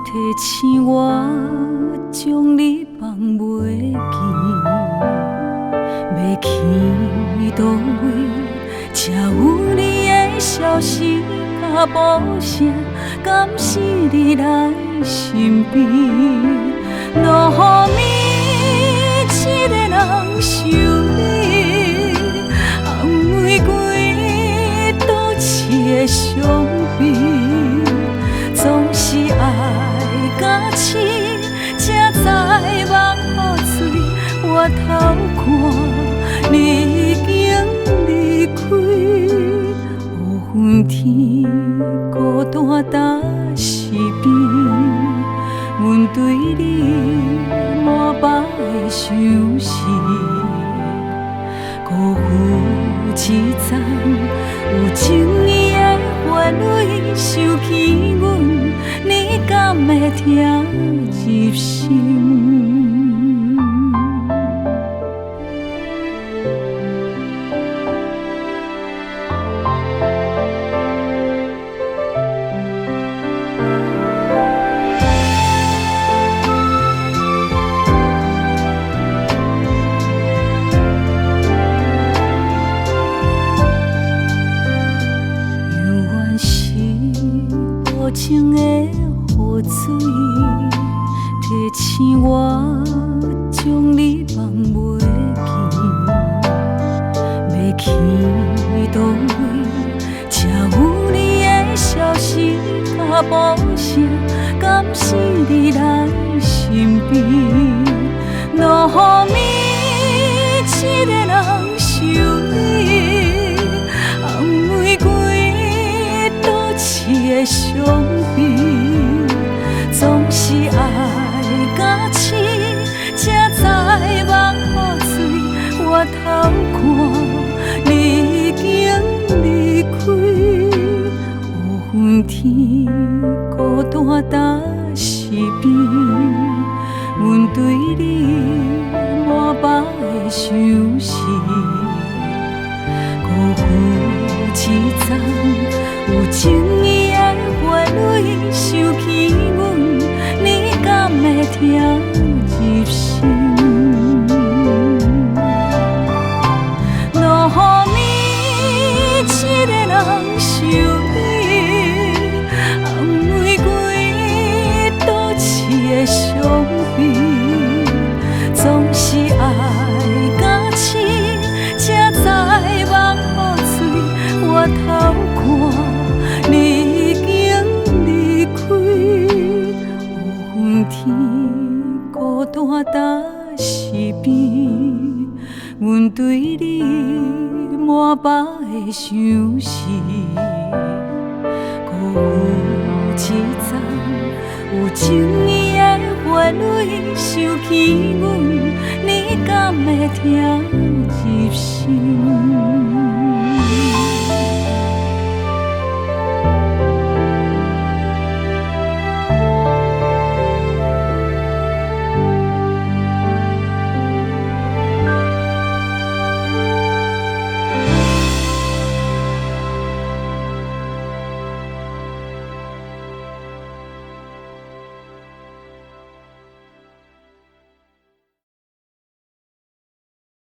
提醒我将你放袂记，要去倒位，才有你的消息甲无声，敢是你来身边，落雨暝一个人想你，安慰几多次的伤悲，总是爱到醒，才知梦雨水，我偷看你已经离开，乌云天孤单搭是边，阮对你满腹的相思，辜负一丛有情意的花蕊，想起阮，你敢会听入心？无情的雨水，提醒我将你放袂记，要去倒位，才有你的消息甲无声，敢是你来身边，落雨暝一个人想你，安慰几多次的伤悲，总是爱到醒，才知梦雨水，我偷看你已经离开，乌云天孤单搭是边，阮对你满腹的相思，辜负一丛有情意的花蕊，想起阮，你敢会听入心？落雨暝一个人想你，安慰几多次的伤悲，总是爱到醒，才知梦雨水，我偷看你已经离开，乌云天孤单搭是边，阮对你满腹的相思，辜负一丛有情意的花蕊，想起阮，你敢会听入心？